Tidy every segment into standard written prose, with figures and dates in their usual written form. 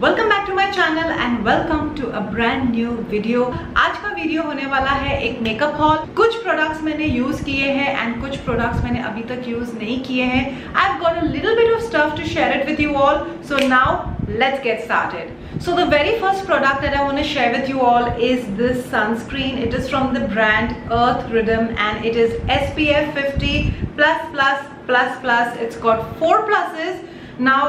Welcome back to my channel and welcome to a brand new video. आज का video होने वाला है एक मेकअप हॉल। कुछ प्रोडक्ट्स मैंने यूज किए हैं एंड कुछ प्रोडक्ट्स मैंने अभी तक यूज नहीं किए हैं। I have got a little bit of stuff to share it with you all, so now let's get started. So the very first product that I want to share with you all is this sunscreen. It is from the brand Earth Rhythm and it is SPF 50+++++. It's got 4 pluses. Now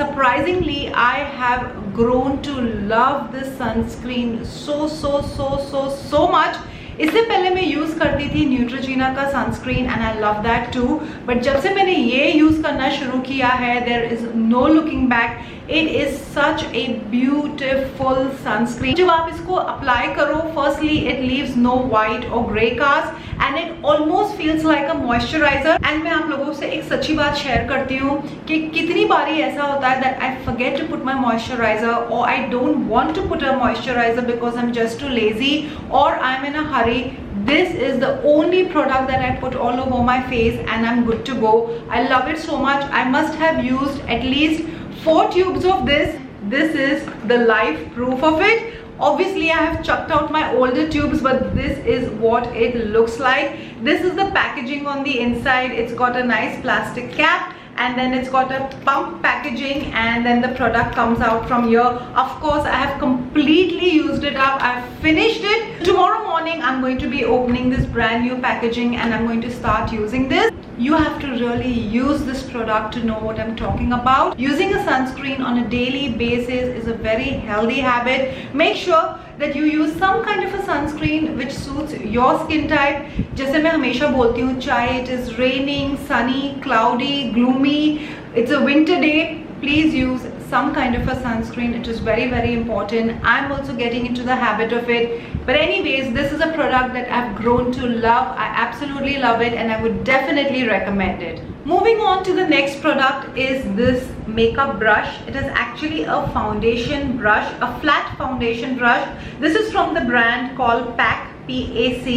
surprisingly I have grown to love this sunscreen so much. इससे पहले मैं use करती थी Neutrogena का sunscreen and I love that too, but जब से मैंने ये यूज करना शुरू किया है there is no looking back. It is such a beautiful sunscreen. जब आप इसको अप्लाई करो, firstly it leaves no white और grey cast and it almost feels like a moisturizer. And मैं आप लोगों से एक सच्ची बात शेयर करती हूँ कि कितनी बारी ऐसा होता है that I forget to put my moisturizer और I don't want to put a moisturizer because I am just too lazy और I am in a hurry. This is the only product that I put all over my face and I'm good to go. I love it so much. I must have used at least 4 tubes of this. This is the live proof of it. Obviously I have chucked out my older tubes, but this is what it looks like. This is the packaging on the inside. It's got a nice plastic cap and then it's got a pump packaging and then the product comes out from here. Of course I have completely used it up. I've finished it. Tomorrow morning I'm going to be opening this brand new packaging and I'm going to start using this. You have to really use this product to know what I'm talking about. Using a sunscreen on a daily basis is a very healthy habit. Make sure that you use some kind of a sunscreen which suits your skin type. जैसे मैं हमेशा बोलती हूँ, चाहे it is raining, sunny, cloudy, gloomy, it's a winter day, please use some kind of a sunscreen. It is very important. I'm also getting into the habit of it. But anyways, this is a product that I've grown to love. I absolutely love it and I would definitely recommend it. Moving on to the next product is this makeup brush. It is actually a foundation brush, a flat foundation brush. This is from the brand called PAC, PAC,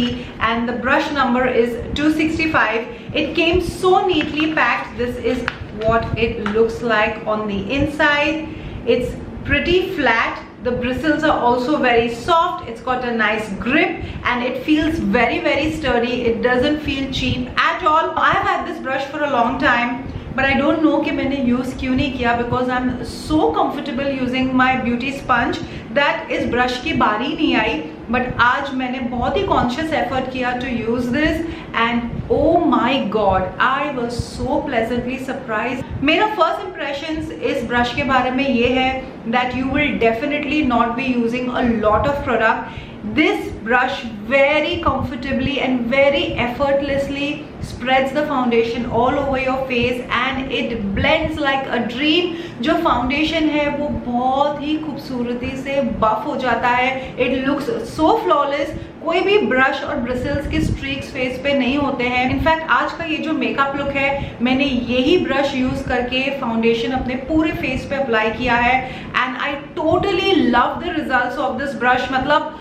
and the brush number is 265. It came so neatly packed. This is what it looks like on the inside. It's pretty flat. The bristles are also very soft. It's got a nice grip and it feels very sturdy. It doesn't feel cheap at all. I've had this brush for a long time, but I don't know कि मैंने use क्यों नहीं किया because I'm so comfortable using my beauty sponge that इस brush की बारी नहीं आई. But आज मैंने बहुत ही conscious effort किया to use this and oh my god, I was so pleasantly surprised. मेरा first impressions इस brush के बारे में ये है that you will definitely not be using a lot of product. This brush very comfortably and very effortlessly spreads the foundation all over your face and it blends like a dream. जो foundation है वो बहुत ही खूबसूरती से buff हो जाता है. It looks so flawless. कोई भी ब्रश और ब्रिसल्स के स्ट्रीक्स फेस पे नहीं होते हैं. इनफैक्ट आज का ये जो मेकअप लुक है, मैंने यही ब्रश यूज करके फाउंडेशन अपने पूरे फेस पे अप्लाई किया है and I totally love the results of this brush. मतलब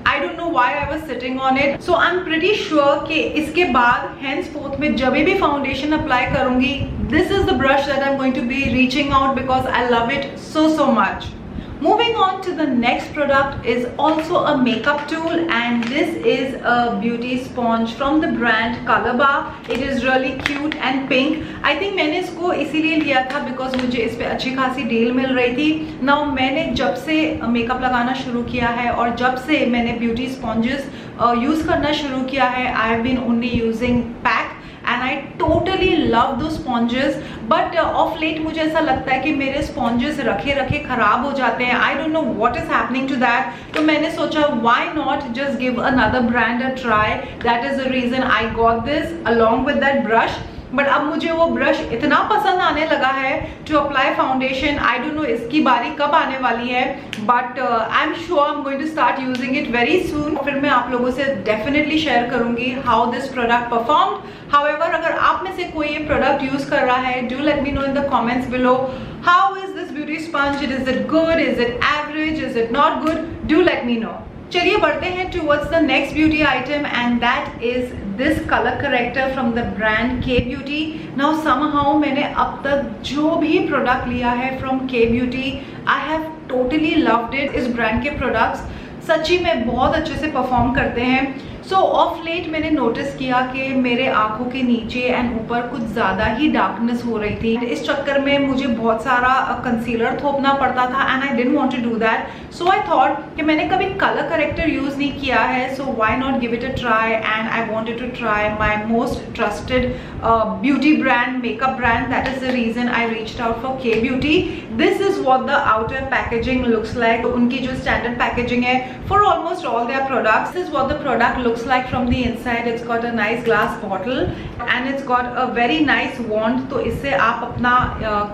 I don't know why I was sitting on it. So I'm pretty sure कि इसके बाद henceforth में जब भी फाउंडेशन अप्लाई करूंगी, this is the brush that I'm going to be reaching out because I love it so much. Moving on to the next product is also a makeup tool and this is a beauty sponge from the brand Colorbar. It is really cute and pink. I think मैंने इसको इसीलिए लिया था because मुझे इस पे अच्छी खासी डील मिल रही थी. Now मैंने जब से मेकअप लगाना शुरू किया है और जब से मैंने ब्यूटी स्पॉन्जेस यूज करना शुरू किया है, I have been only using PAC and I totally love those sponges. But of late मुझे ऐसा लगता है कि मेरे sponges रखे रखे खराब हो जाते हैं. I don't know what is happening to that. तो मैंने सोचा why not just give another brand a try. That is the reason I got this along with that brush. But अब मुझे वो ब्रश इतना पसंद आने लगा है to apply foundation. I don't know इसकी बारी कब आने वाली है, but I am sure I am going to start using it very soon. फिर मैं आप लोगों से डेफिनेटली शेयर करूंगी how this product performed. However, अगर आप में से कोई ये प्रोडक्ट यूज कर रहा है, do let me know in the comments below. How is this beauty sponge? Is it good? Is it average? Is it not good? Do let me know. चलिए बढ़ते हैं towards the next beauty item and that is this colour corrector from the brand के beauty. Now somehow मैंने अब तक जो भी product लिया है फ्रॉम के beauty, I have totally loved it. इस ब्रांड के प्रोडक्ट्स सच्ची में बहुत अच्छे से परफॉर्म करते हैं। सो ऑफ लेट मैंने नोटिस किया कि मेरे आंखों के नीचे एंड ऊपर कुछ ज़्यादा ही डार्कनेस हो रही थी। इस चक्कर में मुझे बहुत सारा कंसीलर थोपना पड़ता था and I didn't want to do that. So I thought कि मैंने कभी कलर करेक्टर यूज़ नहीं किया है, so why not give it a try. And I wanted to try my most trusted beauty brand, makeup brand. That is the reason I reached out for K beauty. This is what the outer packaging looks like. उनकी जो standard packaging है for almost all their products, this is what the product looks like from the inside. It's got a nice glass bottle and it's got a very nice wand, तो इससे आप अपना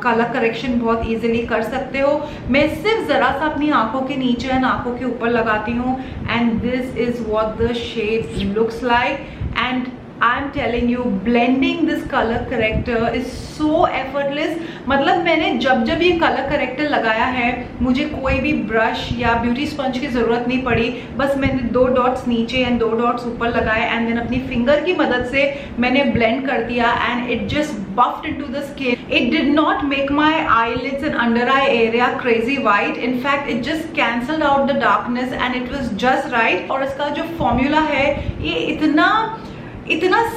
colour correction बहुत easily कर सकते हो। मैं सिर्फ जरा सा अपनी आंखों के नीचे एंड आंखों के ऊपर लगाती हूँ and this is what the shade looks like. And I'm telling you, blending this color corrector is so effortless। मतलब मैंने जब जब ये कलर करेक्टर लगाया है मुझे कोई भी ब्रश या ब्यूटी स्पंज की ज़रूरत नहीं पड़ी। बस मैंने 2 डॉट्स नीचे एंड 2 डॉट्स ऊपर लगाए एंड देन अपनी फिंगर की मदद से मैंने ब्लेंड कर दिया and it just buffed into the skin. It did not make my eyelids and under eye area crazy white. In fact, it just cancelled out the darkness and it was just right। और इसका जो formula है ये इतना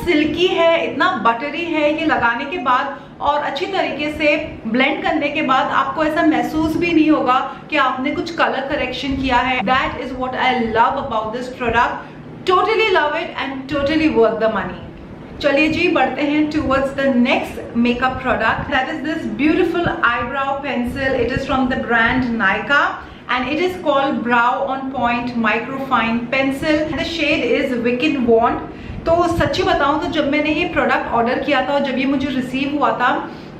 silkie है, इतना buttery है। ये लगाने के बाद और अच्छी तरीके से ब्लेंड करने के बाद आपको ऐसा महसूस भी नहीं होगा कि आपने कुछ कलर करेक्शन किया है। That is what I love about this product. Totally love it and totally worth the money. चलिए जी बढ़ते हैं towards the next makeup product. That is this beautiful eyebrow pencil. It is from the brand Nykaa and it is called Brow on Point Microfine Pencil. The shade is Wicked Wand। तो सच्ची बताऊं तो जब मैंने ये प्रोडक्ट ऑर्डर किया था और जब ये मुझे रिसीव हुआ था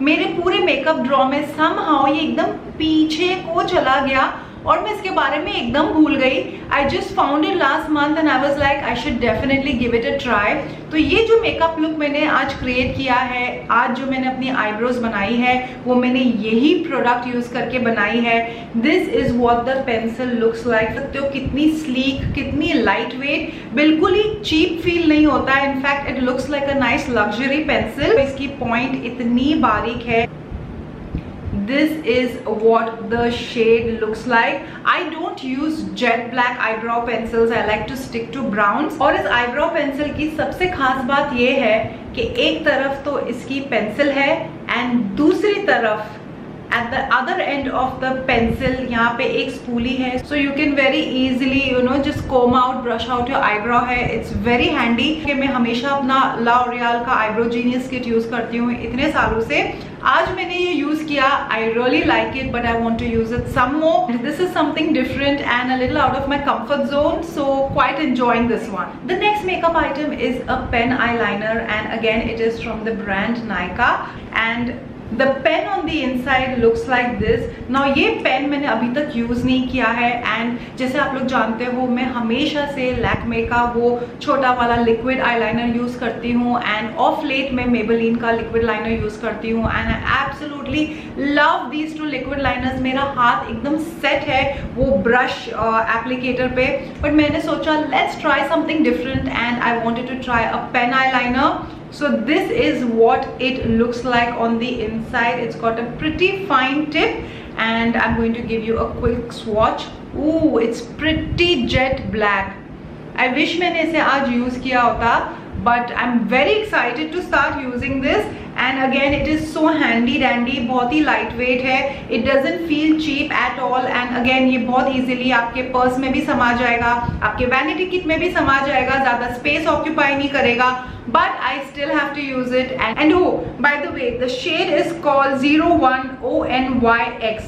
मेरे पूरे मेकअप ड्रॉ में समहाउ ये एकदम पीछे को चला गया और मैं इसके बारे में एकदम भूल गई। I just found it last month and I was like I should definitely give it a try. तो ये जो मेकअप लुक मैंने आज क्रिएट किया है, आज जो मैंने अपनी आईब्रोज बनाई है वो मैंने यही प्रोडक्ट यूज करके बनाई है। This is what the pencil looks like. सकते हो कितनी स्लीक, कितनी लाइट वेट, बिल्कुल ही चीप फील नहीं होता है। In fact it looks like a nice luxury pencil. इसकी पॉइंट इतनी बारीक है। This is what the shade looks like। I don't use jet black eyebrow pencils। I like to stick to browns। और इस eyebrow pencil की सबसे खास बात ये है कि एक तरफ तो इसकी पेंसिल है एंड दूसरी तरफ at the other end of the pencil यहाँ पे एक स्पूली है, so you can very easily just comb out, brush out your eyebrow है। it's very handy। कि मैं हमेशा अपना L'Oreal का आईब्रो जीनियस किट यूज करती हूँ इतने सालों से। आज मैंने ये यूज किया, I really like it but I want to use it some more। This is something different and a little out of my comfort zone, so quite enjoying this one। The next makeup item is a pen eyeliner and again it is from the brand Nykaa and the pen on the inside looks like this। now ये pen मैंने अभी तक use नहीं किया है and जैसे आप लोग जानते हो मैं हमेशा से लैक्मे का वो छोटा वाला लिक्विड आईलाइनर यूज करती हूँ एंड ऑफ लेट मैं मेबेलिन का लिक्विड लाइनर यूज करती हूँ and I absolutely love these 2 liquid liners. मेरा हाथ एकदम सेट है वो ब्रश एप्लीकेटर पे, बट मैंने सोचा let's try something different and I wanted to try a pen eyeliner. So this is what it looks like on the inside। it's got a pretty fine tip and I'm going to give you a quick swatch। ooh, it's pretty jet black। I wish मैंने इसे आज use किया होता but I'm very excited to start using this and again it is so handy dandy। बहुत ही lightweight है, it doesn't feel cheap at all and again ये बहुत easily आपके पर्स में भी समा जाएगा, आपके वैनिटी किट में भी समा जाएगा, ज़्यादा स्पेस ऑक्यूपाई नहीं करेगा, but I still have to use it। and oh by the way the shade is called 01ONYX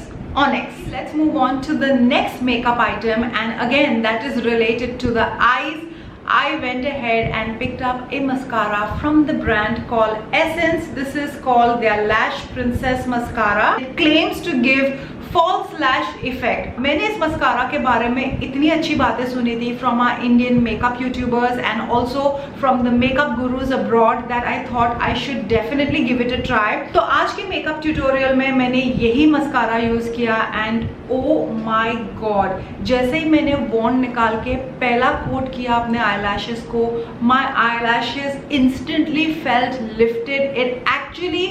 Onyx। let's move on to the next makeup item and again that is related to the eyes। I went ahead and picked up a mascara from the brand called Essence। this is called their Lash Princess Mascara। it claims to give false lash effect। मैंने इस mascara के बारे में इतनी अच्छी बातें सुनी थी from our Indian makeup YouTubers and also from the makeup gurus abroad that I thought I should definitely give it a try। तो आज के makeup tutorial में मैंने यही मस्कारा यूज किया and oh my god, जैसे ही मैंने वॉन्ड निकाल के पहला कोट किया अपने eyelashes को, my eyelashes instantly felt lifted। it actually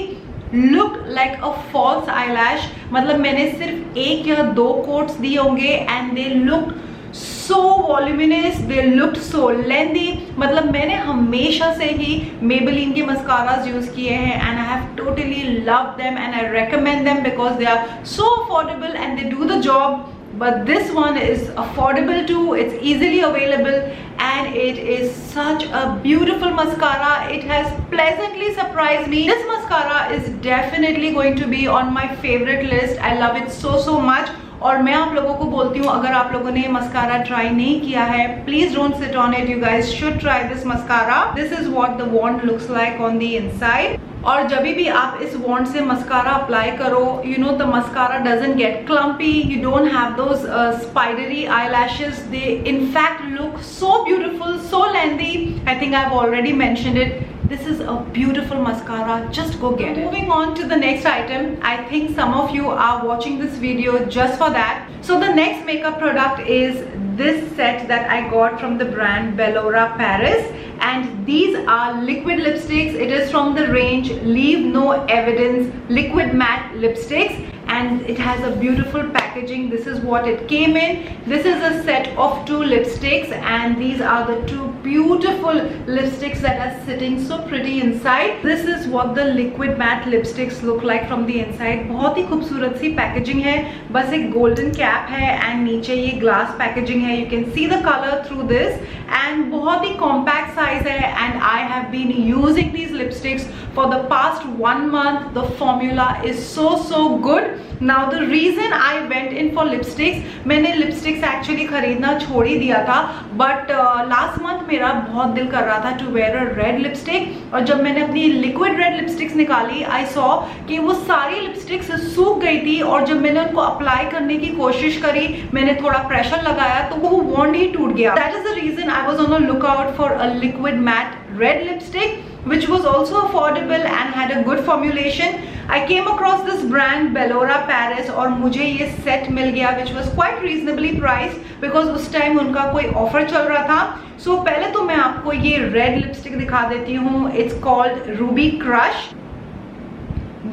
looked like a false eyelash. मतलब मैंने सिर्फ 1 या 2 कोट्स दिए होंगे and they looked so voluminous, they looked so lengthy. मतलब मैंने हमेशा से ही Maybelline के मस्काराज यूज किए हैं and I have totally loved them and I recommend them because they are so affordable and they do the job. But this one is affordable too, it's easily available and it is such a beautiful mascara. It has pleasantly surprised me. This mascara is definitely going to be on my favorite list. I love it so much. और मैं आप लोगों को बोलती हूँ, अगर आप लोगों ने मस्कारा ट्राई नहीं किया है, please don't sit on it, you guys should try this mascara. This is what the wand looks like on the inside. और जब भी आप इस वॉन्ड से मस्कारा अप्लाई करो, you know the mascara doesn't get clumpy, you don't have those spidery eyelashes, they in fact look so beautiful, so lengthy. I think I have already mentioned it. This is a beautiful mascara, just go get it. Moving on to the next item, I think some of you are watching this video just for that. So the next makeup product is this set that I got from the brand Bellora Paris, and these are liquid lipsticks. It is from the range Leave No Evidence liquid matte lipsticks and it has a beautiful packaging. This is what it came in. This is a set of 2 lipsticks and these are the 2 beautiful lipsticks that are sitting so pretty inside. This is what the liquid matte lipsticks look like from the inside. बहुत ही खूबसूरत सी packaging है, बस एक golden cap है and नीचे ये glass packaging है. You can see the colour through this and बहुत ही कॉम्पैक्ट साइज है and I have been using these lipsticks for the past 1 month. The formula is so good. Now the reason I went in for lipsticks, मैंने lipsticks actually खरीदना छोड़ ही दिया था, but last month मेरा बहुत दिल कर रहा था to wear a red lipstick. और जब मैंने अपनी liquid red lipsticks निकाली, I saw कि वो सारी lipsticks सूख गई थी और जब मैंने उनको अप्लाई करने की कोशिश करी, मैंने थोड़ा प्रेशर लगाया तो वो वॉन्ड ही टूट गया. That is the reason I was on a lookout for a liquid matte red lipstick which was also affordable and had a good formulation. I came across this brand Bellora Paris और मुझे ये set मिल गया which was quite reasonably priced because उस time उनका कोई offer चल रहा था. So पहले तो मैं आपको ये रेड लिपस्टिक दिखा देती हूँ. It's called Ruby Crush.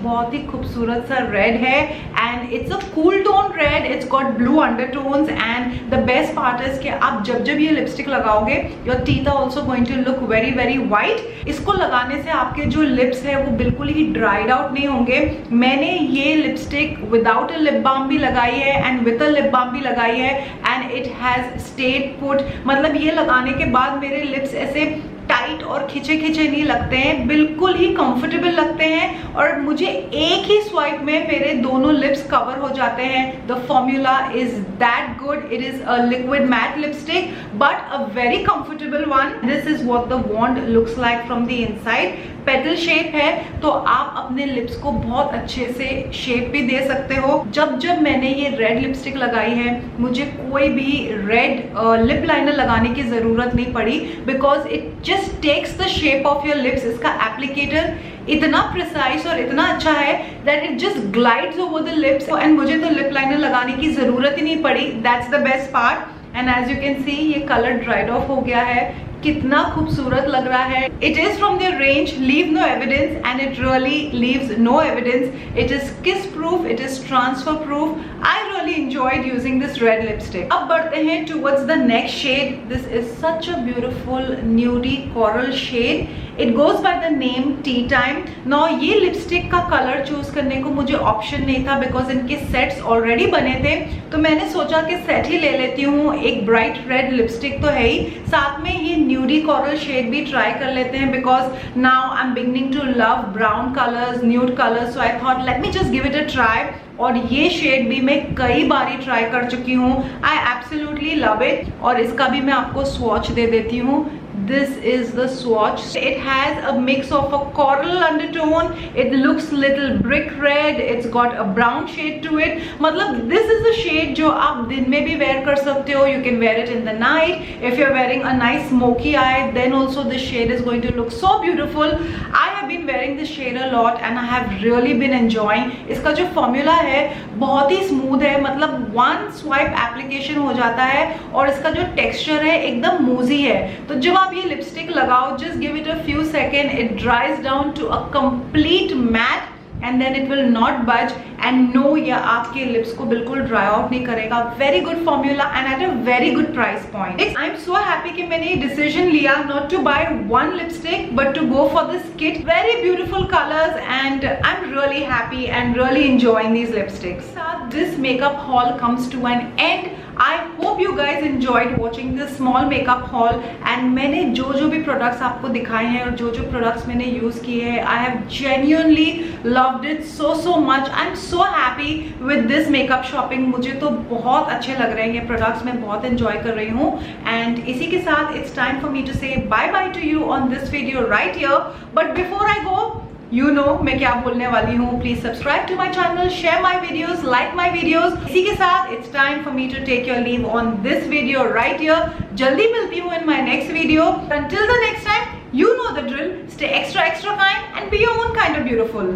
बहुत ही खूबसूरत सा रेड है and it's a cool tone red. It's got blue undertones and the best part is कि आप जब ये लिपस्टिक लगाओगे, your teeth are also going to look very white. इसको लगाने से आपके जो लिप्स है वो बिल्कुल ही ड्राइड आउट नहीं होंगे. मैंने ये lipstick without a lip balm भी लगाई है and with a lip balm भी लगाई है and it has stayed put. मतलब ये लगाने के बाद मेरे लिप्स ऐसे टाइट और खिंचे नहीं लगते हैं, बिल्कुल ही कंफर्टेबल लगते हैं और मुझे एक ही स्वाइप में मेरे दोनों लिप्स कवर हो जाते हैं. The formula is that good. It is a liquid matte lipstick but a very comfortable one. This is what the wand looks like from the inside. Petal shape है तो आप अपने लिप्स को बहुत अच्छे से शेप भी दे सकते हो. जब मैंने ये रेड लिपस्टिक लगाई है, मुझे कोई भी रेड लिप लाइनर लगाने की जरूरत नहीं पड़ी because it just takes the shape of your lips. इसका एप्लीकेटर इतना प्रिसाइज और इतना अच्छा है that it just glides over the lips and मुझे तो लिप लाइनर लगाने की जरूरत ही नहीं पड़ी. That's the best part. And as you can see ये कलर ड्राइड ऑफ हो गया है. कितना खूबसूरत लग रहा है. It is from the range leave no evidence and it really leaves no evidence. It is kiss proof, it is transfer proof. I really enjoyed using this red lipstick. अब बढ़ते हैं towards the next shade. This is such a beautiful nudey coral shade. It goes by the name tea time. Now ये lipstick का colour choose करने को मुझे option नहीं था बिकॉज इनके सेट्स ऑलरेडी बने थे, तो मैंने सोचा कि सेट ही ले लेती हूँ. एक ब्राइट रेड लिपस्टिक तो है ही, साथ में ये न्यूडी कोरल शेड भी ट्राई कर लेते हैं because now I am beginning to love brown colours, nude colours. So I thought let me just give it a try. और ये शेड भी मैं कई बारी ट्राई कर चुकी हूँ. I absolutely love it. और इसका भी मैं आपको स्वॉच दे देती हूँ. This is the swatch. It has a mix of a coral undertone. It looks little brick red. It's got a brown shade to it. मतलब this is the shade जो आप दिन में भी wear कर सकते हो. You can wear it in the night. If you're wearing a nice smoky eye, then also this shade is going to look so beautiful. I have been wearing this shade a lot and I have really been enjoying. इसका जो formula है बहुत ही smooth है. मतलब one swipe application हो जाता है और इसका जो texture है एकदम मूजी है. तो जब आप ये लिपस्टिक लगाओ, just give it a few seconds, it dries down to a complete matte. and then it will not budge, and no, ये आपके lips को बिल्कुल dry out नहीं करेगा. Very good formula and at a very good price point. I'm so happy कि मैंने ये decision लिया not to buy one lipstick but to go for this kit. Very beautiful colors and I'm really happy and really enjoying these lipsticks. This makeup haul comes to an end. I hope you guys enjoyed watching this small makeup haul and मैंने जो भी products आपको दिखाए हैं और जो products मैंने use किए हैं, I have genuinely loved it so much. I'm so happy with this makeup shopping. मुझे तो बहुत अच्छे लग रहे हैं ये products, मैं बहुत enjoy कर रही हूँ. And इसी के साथ it's time for me to say bye bye to you on this video right here. But before I go, you know मैं क्या बोलने वाली हूँ. Please subscribe to my channel, share my videos, like my videos. इसी के साथ it's time for me to take your leave on this video right here. जल्दी मिलती हूँ in my next video. Until the next time, you know the drill. Stay extra kind and be your own kind of beautiful.